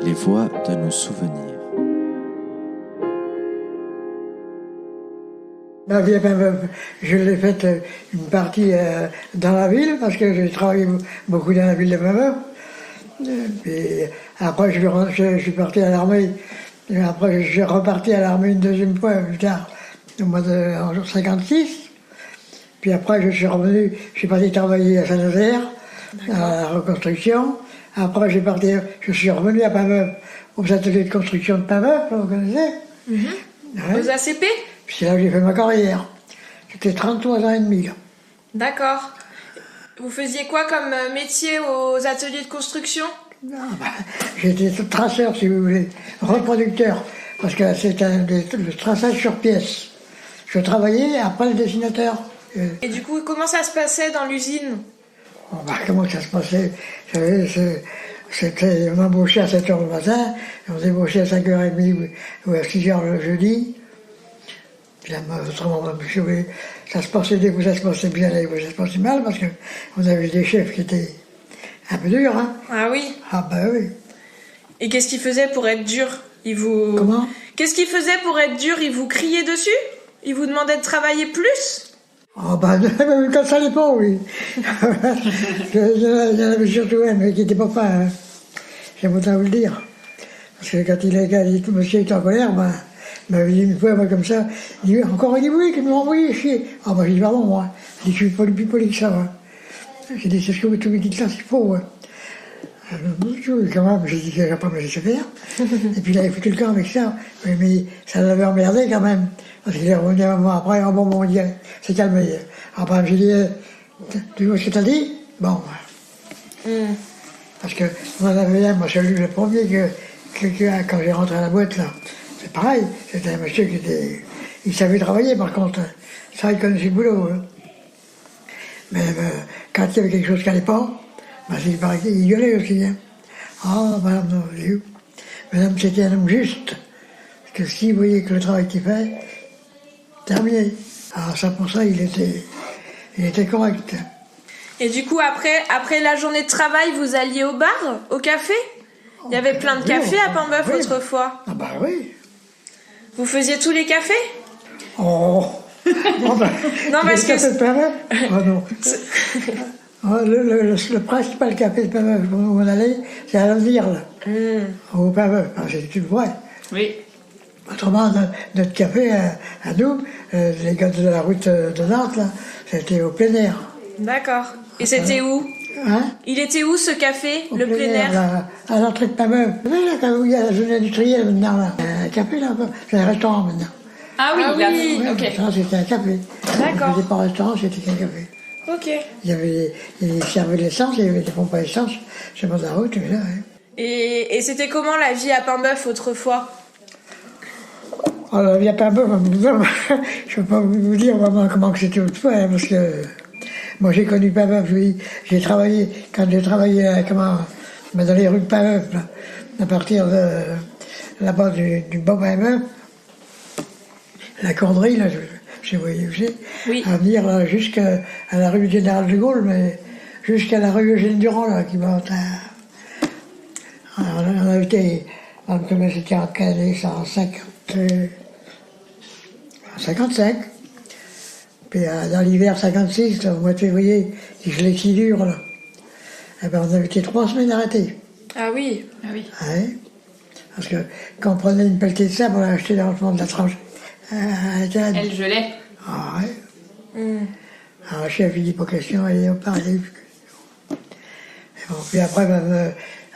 Les voix de nos souvenirs. Ma vie à Paimboeuf, je l'ai faite une partie dans la ville, parce que j'ai travaillé beaucoup dans la ville de Paimboeuf. Puis après, je suis parti à l'armée. Et après, je suis reparti à l'armée une deuxième fois plus tard, au mois de 1956. Puis après, je suis revenu, je suis parti travailler à Saint-Nazaire, à la reconstruction. Après, je suis revenu à Paimboeuf, aux ateliers de construction de Paimboeuf, vous connaissez. Ouais. Aux ACP? C'est là où j'ai fait ma carrière. J'étais 33 ans et demi, là. D'accord. Vous faisiez quoi comme métier aux ateliers de construction? J'étais traceur, si vous voulez, reproducteur, parce que c'était le traçage sur pièce. Je travaillais après le dessinateur. Et du coup, comment ça se passait dans l'usine? Comment ça se passait? Vous savez, on m'embauchait à 7h le matin, on débauchait à 5h30 ou à 6h le jeudi. Puis là, autrement, ça se passait des fois, ça se passait bien, des fois, ça se passait mal, parce qu'on avait des chefs qui étaient un peu durs, hein. Ah oui? Ah ben oui. Et qu'est-ce qu'ils faisaient pour être dur? Comment? Qu'est-ce qu'ils faisaient pour être dur? Ils vous criaient dessus? Ils vous demandaient de travailler plus? Oh ben, quand ça dépend, oui. Il y en avait surtout un, mais qui n'était pas fin, hein. J'aime autant vous le dire. Parce que quand il a dit que monsieur est en colère, ben, il m'avait dit une fois, moi, comme ça, il dit, encore il dit oui, qu'il m'a envoyé chier. Ah ben, j'ai dit, pardon, moi. Il dit, je suis pas le plus poli que ça, hein. J'ai dit, c'est ce que vous me dites là, c'est faux, hein. Quand même, j'ai dit qu'il n'allait pas me laisser faire. Et puis il avait foutu le camp avec ça. Mais ça l'avait emmerdé quand même. Parce qu'il est revenu à moi après, oh bon, on dit, c'est calmé. Après, j'ai dit, tu vois ce que t'as dit? Bon. Parce que on en avait un, moi, celui le premier quand j'ai rentré à la boîte, là. C'est pareil, c'était un monsieur qui était. Il savait travailler par contre. Ça, il connaissait le boulot. Hein. Mais quand il y avait quelque chose qui n'allait pas, ben, il paraît qu'il gueulait aussi. Hein. Ah, madame, non, j'ai eu. Madame, c'était un homme juste. Parce que s'il voyait que le travail qu'il fait, terminé. Alors ça, pour ça, il était correct. Et du coup, après la journée de travail, vous alliez au bar, au café? Il y avait plein de cafés à Paimboeuf autrefois. Ah bah oui. Vous faisiez tous les cafés? Oh. Bon, ben, Non, parce que... Le café de Paimboeuf? Oh non. Le principal café de Paimboeuf où on allait, c'est à l'avenir, là. Au Paimboeuf, tu le vois. Oui. Autrement, notre café, à nous, les gars de la route de Nantes, là, c'était au plein air. D'accord. Et c'était où? Hein? Il était où ce café, le plein air? Là, à l'entrée de Paimboeuf. Là, où il y a la zone industrielle maintenant, là. Un café, là, c'est un restaurant maintenant. Ah oui, Ouais, ok. ça, c'était un café. D'accord. C'était pas un restaurant, c'était qu'un café. Ok. Il servait de l'essence, il y avait des pompes à essence sur la route, là. Hein. Et c'était comment la vie à Paimboeuf autrefois? Oh, la vie à Paimboeuf, je ne peux pas vous dire vraiment comment que c'était autrefois, hein, parce que moi j'ai connu Paimboeuf, j'ai travaillé, quand j'ai travaillé dans les rues de Paimboeuf, là, à partir de là-bas du bas Paimboeuf, la corderie, là, je voyais où c'est, oui. À venir là, jusqu'à la rue Général de Gaulle, mais jusqu'à la rue Eugène Durand, là, qui monte à... On a été, comme c'était en 55. Puis dans l'hiver 56, là, au mois de février, il gelait si dur, là. Eh ben, on avait été 3 semaines arrêtés. Ah oui, ah oui. Ouais. Parce que quand on prenait une pelletée de sable, on l'achetait dans le fond de la tranche. Elle gelait. Ah ouais. Alors le chef, il dit pas question, allez, on part, allez. Bon, puis après,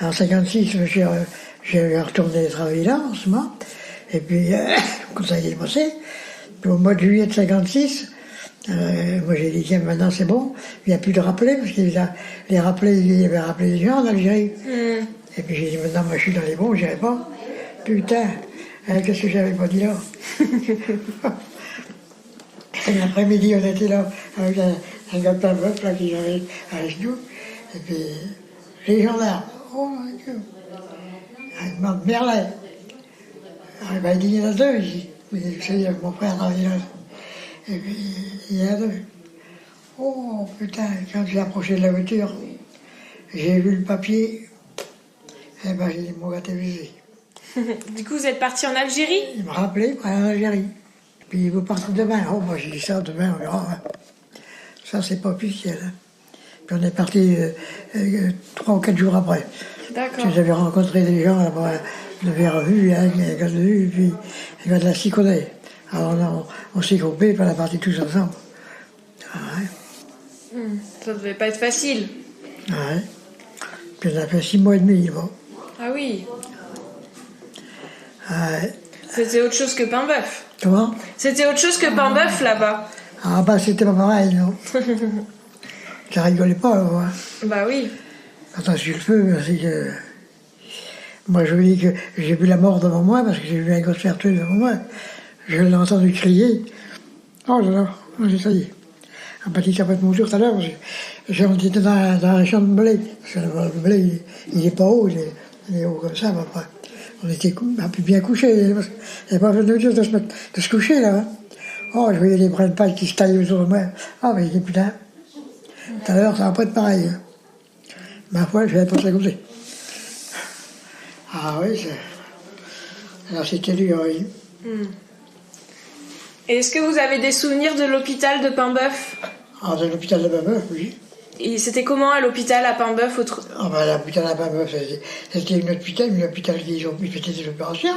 en 56, j'ai retourné travailler là, en ce moment. Et puis, comme ça a été passé. Puis au mois de juillet de 56, moi j'ai dit, tiens, maintenant c'est bon, il n'y a plus de rappelés, parce qu'il il avait rappelé des gens en Algérie. Et puis j'ai dit, maintenant moi je suis dans les bons, j'irai pas. Putain, qu'est-ce que j'avais pas dit là? Et l'après-midi, on était là avec un gars de Paimboeuf là qui avait avec nous. Et puis, les gendarmes, oh mon Dieu, il demande Merlin. Alors, ben, il dit, il y en a 2 ici. Mais vous savez, mon frère travaillait là. Et puis, il y en a 2. Oh putain, quand j'ai approché de la voiture, j'ai vu le papier. Eh ben, ils m'ont gâté visé. Du coup, vous êtes parti en Algérie? Ils me rappelaient pour aller en Algérie. Puis vous partez demain. Oh, moi j'ai dit ça, demain on verra. Ça, c'est pas officiel. Hein. Puis on est parti 3 ou 4 jours après. D'accord. J'avais rencontré des gens là-bas, de Vervu, hein, un gars de Vue, et puis un gars de la Siconnet. Alors on s'est groupés, puis on est partis tous ensemble. Ah ouais. Ça devait pas être facile. Ah ouais. Puis on a fait 6 mois et demi, bon. Ah oui. Ah ouais. C'était autre chose que pain bœuf. Comment? C'était autre chose que pain bœuf là-bas. Ah bah c'était pas pareil, non. Ça rigolait pas, là, hein. Bah oui. Quand on suit le feu, c'est que... Moi, je vous dis que j'ai vu la mort devant moi, parce que j'ai vu un gosse faire tuer devant moi. Je l'ai entendu crier. Oh là là, ça y est. Un petit ça peut être mon jour tout à l'heure, on était dans un champ de blé. Parce que le blé, il est pas haut, il est haut comme ça, papa. On était un peu bien couchés. Il n'y avait pas besoin de se coucher, là. Hein. Oh, je voyais les brins de paille qui se taillaient autour de moi. Ah, mais j'ai dit, putain, tout à l'heure, ça va pas être pareil. Hein. Ma foi, je vais pas ça comme ça. Ah oui, alors c'était dur, oui. Et est-ce que vous avez des souvenirs de l'hôpital de Paimboeuf? Ah, de l'hôpital de Paimboeuf, oui. Et c'était comment à l'hôpital à Paimboeuf Ah, ben l'hôpital de Paimboeuf, c'était un hôpital qui ont fait des opérations.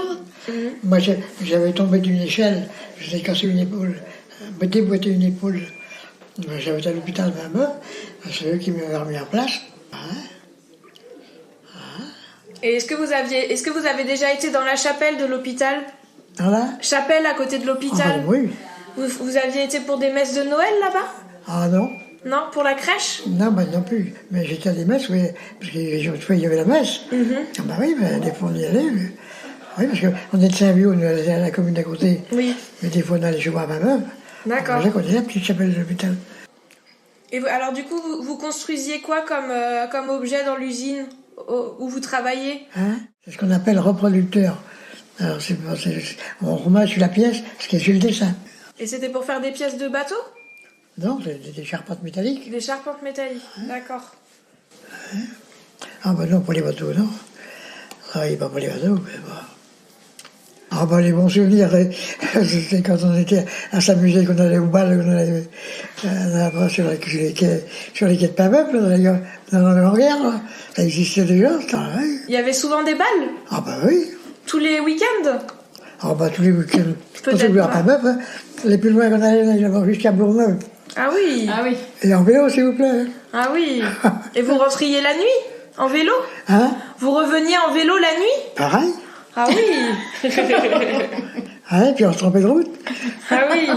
Moi, j'avais tombé d'une échelle, j'avais cassé une épaule, me déboîté une épaule. J'avais été à l'hôpital de Paimboeuf, c'est eux qui m'avaient remis en place. Et est-ce que vous avez déjà été dans la chapelle de l'hôpital? Dans la Chapelle à côté de l'hôpital? Ah, oui. Vous aviez été pour des messes de Noël là-bas? Ah non. Non, pour la crèche? Non, ben non plus. Mais j'étais à des messes, oui, parce qu'il y avait la messe. Ah ben oui, ben, des fois on y allait. Oui, parce qu'on est de Saint-Viau, nous, à la commune d'à côté. Oui. Mais des fois on allait jouer à ma meuf. D'accord. On est la petite chapelle de l'hôpital. Et alors du coup, vous construisiez quoi comme objet dans l'usine où vous travaillez? Hein? C'est ce qu'on appelle reproducteur. Alors on remet sur la pièce ce qui est sur le dessin. Et c'était pour faire des pièces de bateau? Non, c'est des charpentes métalliques. Des charpentes métalliques, d'accord. Ah ben non, pour les bateaux, non. On travaillait pas pour les bateaux, mais bon. Ah ben les bons souvenirs, c'était quand on était à s'amuser, qu'on allait au bal, qu'on allait sur les quais de Paimboeuf, dans la Longueur, là. Ça existait déjà, ça, ouais. Il y avait souvent des balles? Ah ben oui. Tous les week-ends? Ah ben tous les week-ends. Peut-être pas. À Paimboeuf, hein. Les plus loin qu'on allait là-bas jusqu'à Bourneuf. Ah oui. Ah oui. Et en vélo, s'il vous plaît. Ah oui. Et vous rentriez la nuit? En vélo? Hein? Vous reveniez en vélo la nuit? Pareil. Ah oui. Ah et puis on se trompait de route. Ah oui.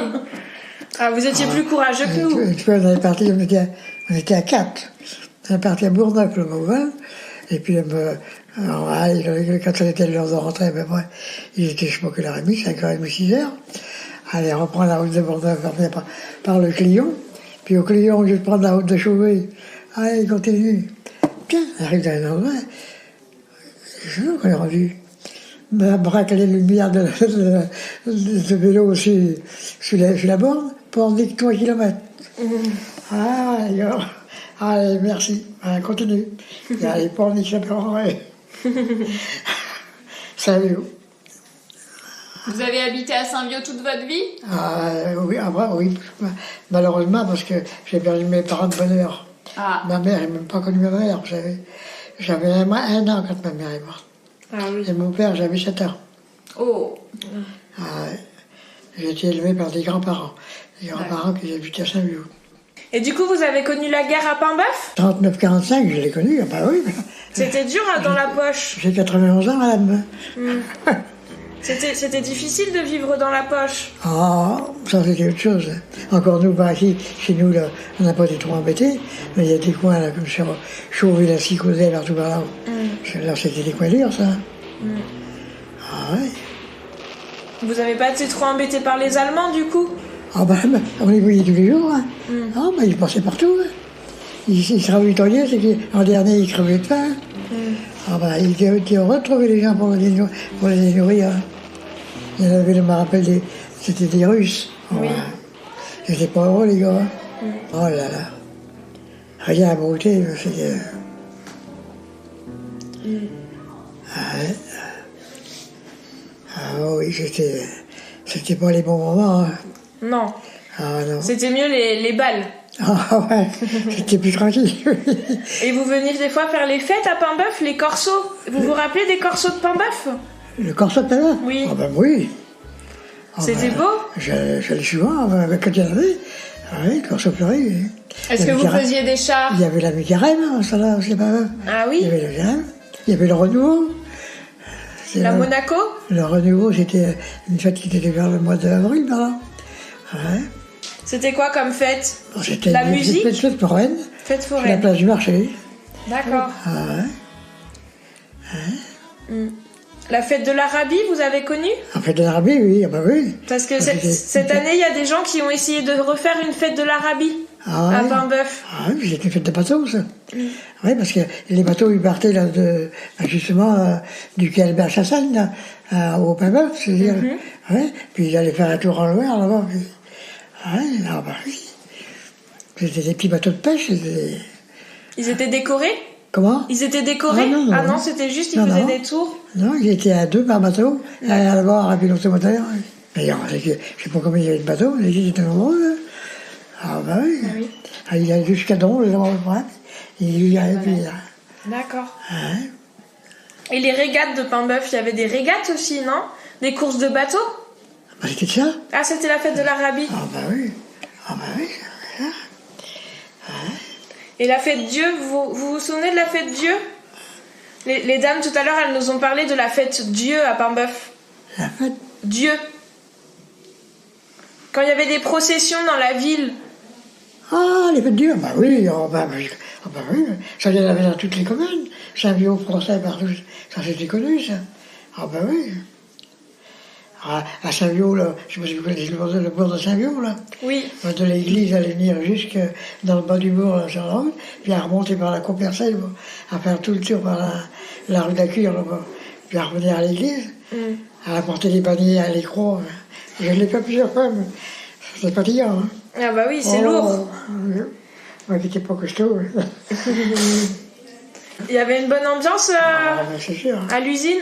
Ah, vous étiez plus courageux que nous. Tu vois, on était à 4. On est parti à Bourneuf, le Mauval. Et puis, quand on était l'heure de rentrer, ben, ouais, il était, je sais pas quelle heure et demie, 5h30, 6h. Allez, on reprend la route de Bourneuf par le Clion. Puis au Clion, au lieu de prendre la route de Chauvet, allez, il continue. Tiens, on arrive dans un endroit. Je sais pas qu'on est rendu. Braque les lumières de vélo aussi sur la borne pendant 3 kilomètres. Ah, alors, allez, merci. Allez, continue. Allez, pendant 10 kilomètres. Salut. Vous avez habité à Saint-Viau toute votre vie? Ah, oui, après, oui. Malheureusement, parce que j'ai perdu mes parents de bonne heure. Ah. Ma mère n'a même pas connu ma mère, vous savez. J'avais un an quand ma mère est morte. Ah oui. Et mon père, j'avais 7 ans. Oh. Ah, ouais. J'ai été élevé par des grands-parents. Des grands-parents qui habitaient à Saint-Viau. Et du coup, vous avez connu la guerre à Paimboeuf? 39-45, je l'ai connu, ah bah oui. C'était dur dans la poche. J'ai 91 ans, madame. C'était difficile de vivre dans la poche. Ah, ça c'était autre chose. Encore nous, par ici, chez nous, là, on n'a pas été trop embêtés, mais il y a des coins, là, comme sur Chauvet, la Siconnet, partout par là. Là, c'était des coins durs, ça. Ah ouais. Vous avez pas été trop embêté par les Allemands, du coup? Ah ben, on les voyait tous les jours. Hein. Ah ben, ils passaient partout. Hein. Ils se ravitaillaient, c'est qu'en dernier, ils crevaient de faim. Ah ben, ils étaient heureux de trouver les gens pour les nourrir. Hein. Il y en avait, je me rappelle, c'était des Russes. Oui. Ils n'étaient pas heureux, les gars. Hein. Oh là là. Rien à brouter, c'était... Ouais. Ah oui, c'était pas les bons moments. Hein. Non. Ah non. C'était mieux les balles. Ah ouais, c'était plus tranquille. Et vous veniez des fois faire les fêtes à Paimboeuf, les corsos. Vous vous rappelez des corsos de Paimboeuf? Le corso de Paimboeuf? Oui. Ah ben oui. Ah C'était ben, beau? J'allais souvent avec quand il y en avait. Ah oui, le corso pleurait. Oui. Est-ce que vous faisiez des chars? Il y avait la mi-carême, ça là, c'est pas grave. Ah oui. Il y avait le carême, il y avait le renouveau. La Monaco? Le renouveau, c'était une fête qui était vers le mois d'avril, par là. Ouais. C'était quoi comme fête? C'était la une musique? fête foraine. Fête Sur la foraine. place du marché. D'accord. Ah ouais. La fête de l'Arabie, vous avez connu? En fête de l'Arabie, oui, ah bah oui. Parce que Ah, cette année, il y a des gens qui ont essayé de refaire une fête de l'Arabie Ah à ouais. Paimboeuf. Ah oui, c'était une fête de bateaux, ça. Oui, parce que les bateaux, ils partaient là, justement du quai Albert Chassagne, là, au Paimboeuf, c'est-à-dire. Ouais, puis ils allaient faire un tour en Loire, là-bas. Puis... Ouais, ah bah oui. C'était des petits bateaux de pêche. Ils étaient décorés? Comment? Ils étaient décorés? Ah non, c'était juste, ils Non, faisaient non. des tours. Non, ils étaient à 2 par bateau, à la barre, à pilote moteur. D'ailleurs, je sais pas combien il y avait de bateaux, mais ils étaient nombreux. Hein. Ah bah oui. Ah oui. Ah, il y allait jusqu'à Dron, les endroits de près. Il y avait puis là. D'accord. Ouais. Et les régates de Paimboeuf, il y avait des régates aussi, non? Des courses de bateaux? Bah, c'était ça. Ah, c'était la fête de l'Arabie. Ah bah oui. Ah bah oui. Et la fête Dieu, vous vous souvenez de la fête Dieu? Les dames, tout à l'heure, elles nous ont parlé de la fête Dieu à Paimboeuf. La fête. Dieu. Quand il y avait des processions dans la ville. Ah, les fêtes dures. Bah oui. Ah bah oui. Ça, il y en avait dans toutes les communes. Saint-Viau, Français, partout. Ça, c'était connu, ça. Ah bah oui. À Saint-Viau, là, je sais pas si vous connaissez le bourg de Saint-Viau, là. Oui. De l'église, elle allait venir jusque dans le bas du bourg, là, sur la route, puis à remonter par la cour Percel, à faire tout le tour par la rue de la Cure, là-bas, puis à revenir à l'église, à apporter les paniers à l'écrou. Je l'ai fait plusieurs fois, mais c'est fatigant. Hein. Ah bah oui, c'est lourd. Moi qui n'étais pas costaud. Il y avait une bonne ambiance Ben, c'est sûr. à l'usine?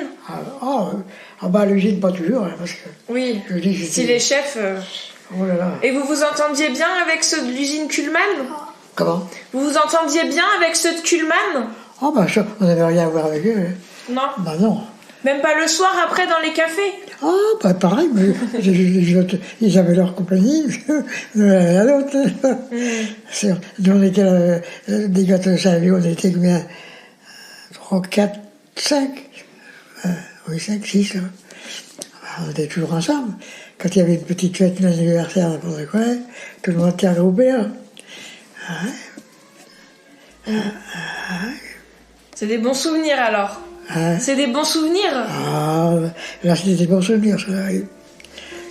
Bah à l'usine, pas toujours, hein, parce que... Oui. Je dis, Si les chefs... Oh là là. Et vous vous entendiez bien avec ceux de l'usine Kuhlmann? Comment? Vous vous entendiez bien avec ceux de Kuhlmann? Ah bah ça, on n'avait rien à voir avec eux. Hein. Non. Bah non. Même pas le soir après dans les cafés? Ah, bah pareil, mais ils avaient leur compagnie, à l'autre. Nous, on était des gâteaux de Saint-Viau, on était combien? 3, 4, 5. Oui, 5, 6. On était toujours ensemble. Quand il y avait une petite fête, un anniversaire, n'importe quoi, tout le monde était regroupé. Hein. C'est des bons souvenirs alors? Hein. C'est des bons souvenirs? Ah, là, c'était des bons souvenirs, ça, oui.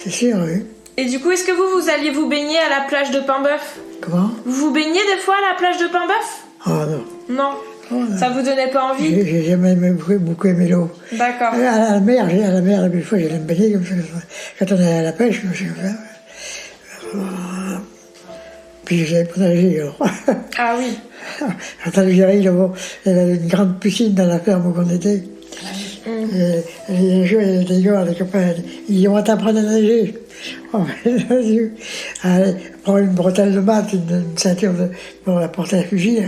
C'est sûr, oui. Et du coup, est-ce que vous alliez vous baigner à la plage de Paimboeuf? Comment? Vous vous baignez des fois à la plage de Paimboeuf? Ah non. Non. Oh, non. Ça vous donnait pas envie? J'ai jamais beaucoup aimé l'eau. D'accord. À la mer, des fois, j'allais me baigner comme ça. Quand on allait à la pêche, comme ça. Puis j'avais pas nager, alors. Ah oui. En Algérie, là-bas, il y avait une grande piscine dans la ferme où on était. Et un jour, il y avait des gars, des copains, ils disent, on va t'apprendre à nager. Oh, allez, prends une bretelle de maths, une ceinture pour la porter à fusil,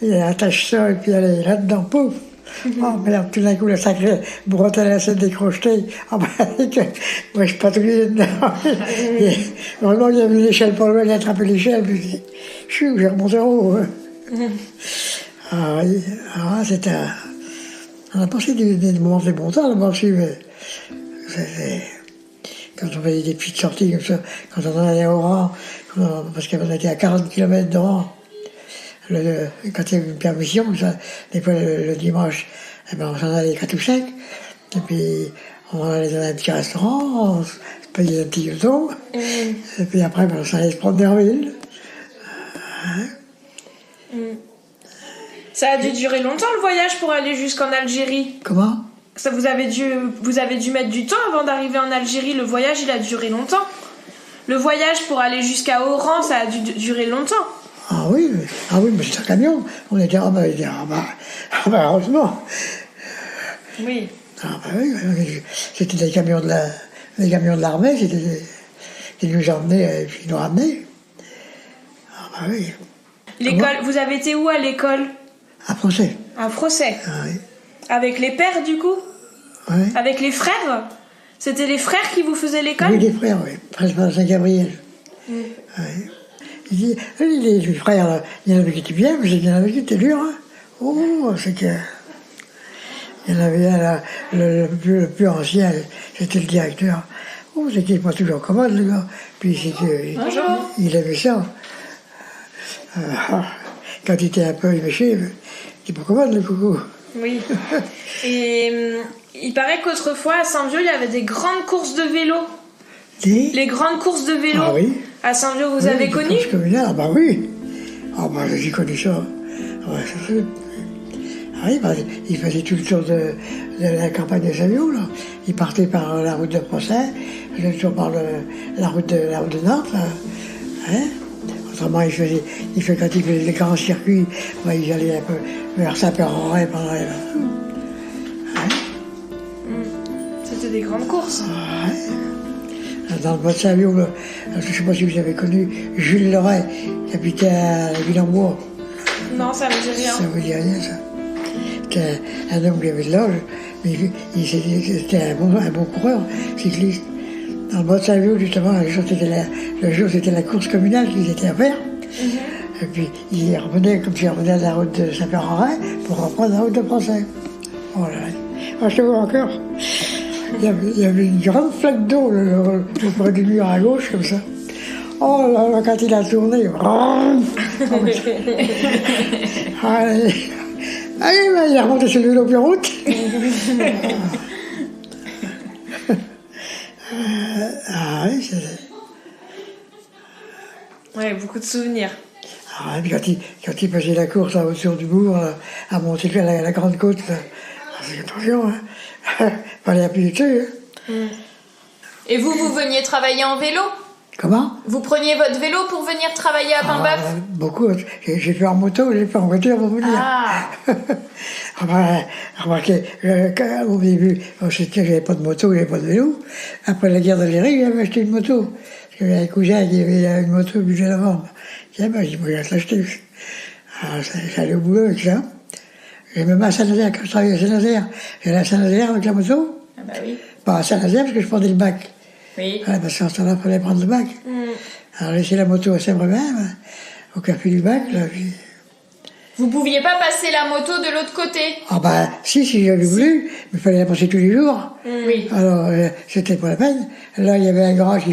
et attache ça, et puis allez, là-dedans, pouf. Oh, mais là, tout d'un coup, la sacrée bretelle, elle s'est décrochetée. Oh, ben, moi, je patrouillais dedans. Et, vraiment, il y avait une échelle pour loin, il a attrapé l'échelle, puis j'ai remonté en haut. Hein. Ah oui, c'était... On a passé des moments de bon temps là-bas aussi, mais... Quand on faisait des petites sorties comme ça, quand on allait au Oran, parce qu'on était à 40 km d'Oran, quand il y avait une permission, ça, des fois le dimanche, eh ben, on s'en allait 4 ou 5, et puis on allait dans un petit restaurant, on se payait un petit gâteau, et puis après ben, on s'en allait se promener en ville. Ça a dû durer longtemps le voyage pour aller jusqu'en Algérie? Comment? Ça vous avez dû mettre du temps avant d'arriver en Algérie. Le voyage, il a duré longtemps. Le voyage pour aller jusqu'à Oran, ça a dû durer longtemps. Ah oui, mais c'est un camion. On était heureusement. Oui. Ah, bah oui, c'était des camions de l'armée, qui nous emmenaient et puis ils nous ramenaient. Ah, bah oui. L'école, vous avez été où à l'école? À Procès. À Procès. Ah oui. Avec les pères, du coup? Ouais. Avec les frères? C'était les frères qui vous faisaient l'école? Oui, les frères, oui. Principalement Saint-Gabriel. Oui. Il dit, les frères, là, il y en avait qui étaient bien, mais il y en avait qui étaient durs. Hein. Oh, c'est que... Il y en avait un, là, le plus ancien, c'était le directeur. Oh, c'était pas toujours commode, le gars. Puis c'était... Il aimait ça. Quand il était un peu éméché, c'était pas commode, le coucou. Oui. Et il paraît qu'autrefois, à Saint-Viau, il y avait des grandes courses de vélo. Les grandes courses de vélo. Ah oui. À Saint-Viau, vous avez connu? Ah bah oui. Ah bah j'ai connu ça. Ouais, ça fait... Ah oui, bah, il faisait tout le tour de la campagne de Saint-Viau, là. Il partait par la route de Procès, il faisait le tour par la route de Nantes, là. Hein? Autrement, quand il faisait les grands circuits, bah, il allait un peu vers Saint-Père-en-Retz, par là. Hein? C'était des grandes courses. Ouais. Dans le bas de Saint-Viau, je ne sais pas si vous avez connu Jules Loret, qui habitait à Villembourg. Non, ça me dit rien. Ça vous dit rien, ça. C'était un homme qui avait de l'âge, mais c'était un bon coureur, cycliste. Dans le bas de Saint-Viau, justement, le jour c'était la course communale qu'ils étaient à faire. Et puis il revenait, comme s'il revenait à la route de Saint-Père-en-Retz pour reprendre la route de Procès. Oh là là. Ah, je te vois encore. Il y avait une grande flaque d'eau tout près du mur à gauche, comme ça. Oh là là, quand il a tourné. Allez, ben, il est remonté sur le vélo puis en route. Ah oui, c'est... Ouais, beaucoup de souvenirs. Ah, et puis quand il faisait la course là, autour du bourg, à monter la grande côte, là, attention, hein. Fallait appuyer dessus. Hein. Et vous veniez travailler en vélo? Comment? Vous preniez votre vélo pour venir travailler à Paimboeuf? Beaucoup. J'ai fait en moto, j'ai fait en voiture pour venir. Ah. Remarquez, au début, j'avais pas de moto, j'avais pas de vélo. Après la guerre d'Algérie, j'avais acheté une moto. Parce que j'avais un cousin qui avait une moto au budget de la vendre. J'ai dit, je vais l'acheter. Alors, j'allais au boulot avec ça. J'ai même à Saint-Nazaire, quand je travaillais à Saint-Nazaire. J'allais à Saint-Nazaire avec la moto. Ah bah oui. Pas à Saint-Nazaire parce que je prenais le bac. Oui. Voilà, parce qu'en ce temps-là, il fallait prendre le bac. Alors, laisser la moto à Sèvres-même, au café du bac, là, puis... Vous pouviez pas passer la moto de l'autre côté? Ah bah, si j'avais voulu, mais il fallait la passer tous les jours. Oui. Alors, c'était pas la peine. Là, il y avait un garage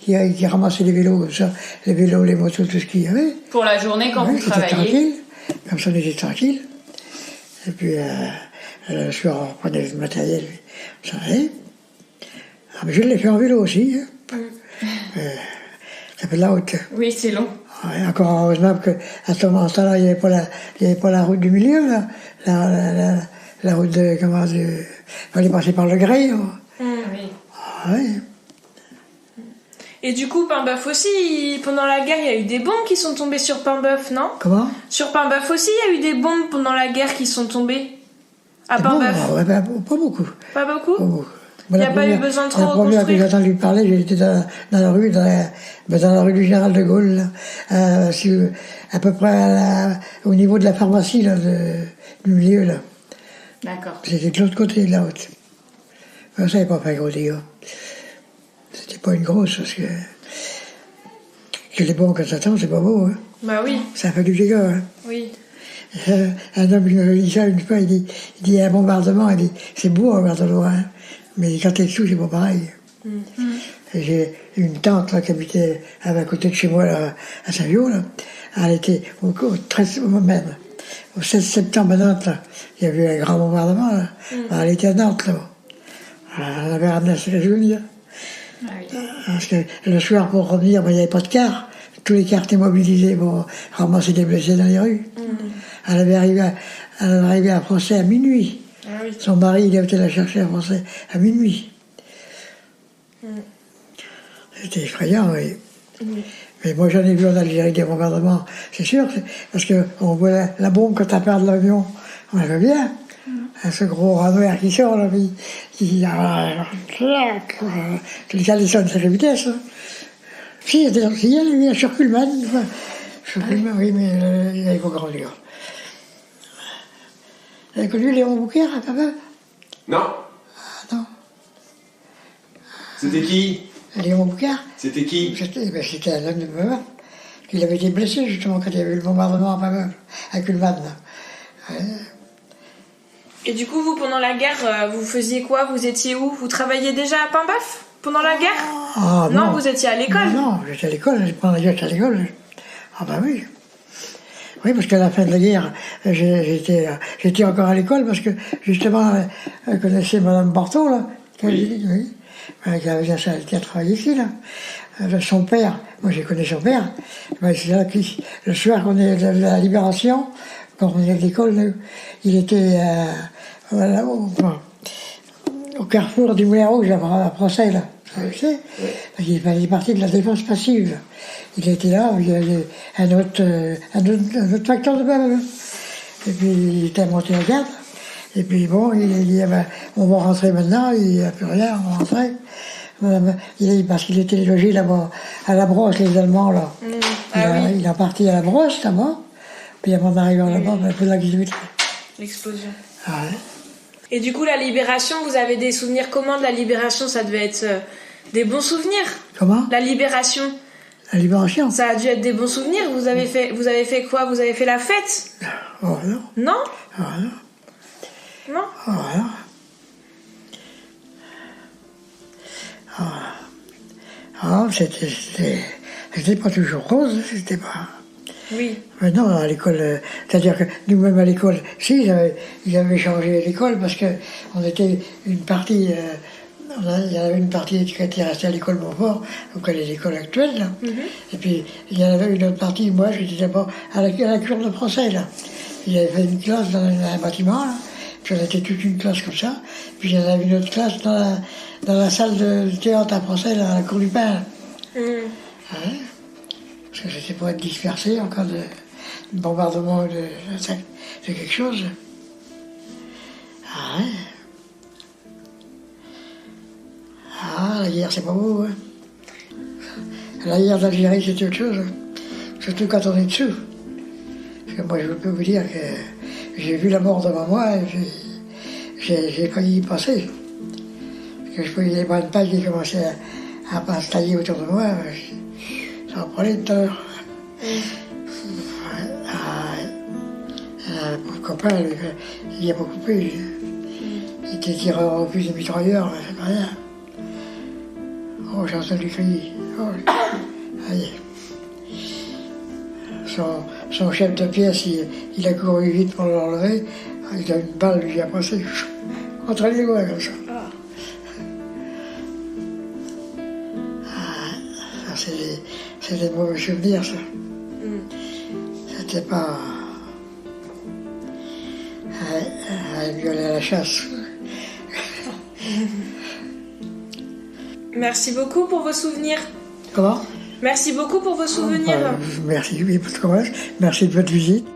qui ramassait les vélos comme ça, les vélos, les motos, tout ce qu'il y avait. Pour la journée quand Oui, vous travailliez? tranquille. Comme ça, on était tranquille. Et puis, le soir, on reprenait le matériel, ça allait. Ah, mais je l'ai fait en vélo aussi. Hein. Ça fait de la route. Oui, c'est long. Ouais, encore heureusement qu'à ce moment-là, il n'y avait pas la route du milieu, là. La route de... Comment dire... Il fallait passer par le Grès. Oui. Ouais. Et du coup, Paimboeuf aussi, pendant la guerre, il y a eu des bombes qui sont tombées sur Paimboeuf, non? Comment? Sur Paimboeuf aussi, il y a eu des bombes pendant la guerre qui sont tombées. À Paimboeuf. Ouais, pas beaucoup. Pas beaucoup? Pas beaucoup. Il n'y a pas eu besoin de trop La première que j'ai reconstruire. entendu parler, j'étais dans la rue, dans la rue du Général de Gaulle, là, à peu près au niveau de la pharmacie là, du milieu. Là. D'accord. C'était de l'autre côté de la route. Mais ça n'avait pas fait gros dégâts. C'était pas une grosse, parce que les bombes quand ça tombe, c'est pas beau. Hein. Bah oui, Ça fait du dégât. Hein. oui. Un homme qui m'avait dit ça une fois, il dit un bombardement, il dit c'est beau un bombardement, hein, mais quand t'es dessous, c'est pas pareil. Et j'ai une tante là, qui habitait à côté de chez moi, là, à Saint-Viau, là. Elle était au 16 septembre à Nantes, là. Il y avait eu un grand bombardement, là. Elle était à Nantes, là. Elle avait ramené un souvenir. Ah oui. Parce que le soir, pour revenir, il n'y avait pas de car. Tous les cars étaient mobilisés pour ramasser des blessés dans les rues. Elle avait arrivé à Procès à minuit. Ah oui. Son mari, il était la chercher à Procès à minuit. C'était effrayant, oui. Mais moi, j'en ai vu en Algérie des bombardements, c'est sûr, parce qu'on voit la bombe quand elle part de l'avion, on la voit bien. Ce gros rat noir qui sort, là, le calisson de sa vitesse. Hein. Si, il y a eu un Schurkulman, une fois. Schurkulman, oui, mais il avait pas grandir. Vous avez connu Léon Bouquer, quand même? Non. Ah non. C'était qui? Léon Bouquer? C'était qui? C'était un homme de Meumeuil. Il avait été blessé, justement, quand il y avait eu le bombardement à Meumeuil, avec une vanne. Et du coup, vous, pendant la guerre, vous faisiez quoi? Vous étiez où? Vous travailliez déjà à Paimbœuf pendant la guerre? Ah, non, vous étiez à l'école? Non, j'étais à l'école, pendant la guerre, j'étais à l'école. Ah bah oui. Oui, parce qu'à la fin de la guerre, j'étais encore à l'école, parce que, justement, elle connaissait Madame Barthaud, là. Oui. Qui a travaillé ici, là. Son père, moi j'ai connu son père, c'est là le soir qu'on est de la Libération, quand on est à l'école, il était voilà, au carrefour du Moulin Rouge, à Procès, là. Vous savez, il est parti de la défense passive. Il était là, il y avait un autre facteur de même. Et puis il était monté en garde. Et puis bon, il dit, on va rentrer maintenant, il n'y a plus rien, on va rentrer. Parce qu'il était logé là-bas, à la Brosse, les Allemands, là. Il est parti à la Brosse, d'abord. Puis avant d'arriver là-bas, il a 18. L'explosion. Ah ouais. Et du coup, la libération, vous avez des souvenirs comment de la libération? Ça devait être des bons souvenirs. Comment? La libération. La libération? Ça a dû être des bons souvenirs. Vous avez fait quoi? Vous avez fait la fête? Oh non. Non? Oh non. Non? Oh non. Ah, c'était pas toujours rose, c'était pas... Oui. Mais non, à l'école, c'est-à-dire que nous-mêmes à l'école, si, ils avaient changé l'école parce qu'on était une partie, il y en avait une partie qui était restée à l'école Montfort, donc à l'école actuelle, là. Et puis il y en avait une autre partie, moi j'étais d'abord à la cure de procès, là. Il avait fait une classe dans un bâtiment, là. Puis on était toute une classe comme ça. Puis il y en avait une autre classe dans la salle de théâtre à procès, là, à la cour du pain. Ouais. Parce que c'était pour être dispersé en cas de bombardement de quelque chose. Ah ouais. Ah, la guerre, c'est pas beau, hein. La guerre d'Algérie, c'est autre chose. Surtout quand on est dessous. Parce que moi, je peux vous dire que j'ai vu la mort devant moi et j'ai failli y passer. Parce que je voyais les bras de paille qui commençaient à se tailler autour de moi. Ça en prenait tout à l'heure. Mon copain, lui, il a beaucoup coupé. Il était tireur au fusil mitrailleur, c'est pas rien. Oh, j'ai entendu crier. Oh, allez. Son chef de pièce, il a couru vite pour l'enlever. Il a une balle, lui, a passé entre les doigts, comme ça. C'est des mauvais souvenirs, ça. C'était pas à violer à la chasse. Merci beaucoup pour vos souvenirs. Comment? Merci beaucoup pour vos souvenirs. Merci, oui, merci de votre visite.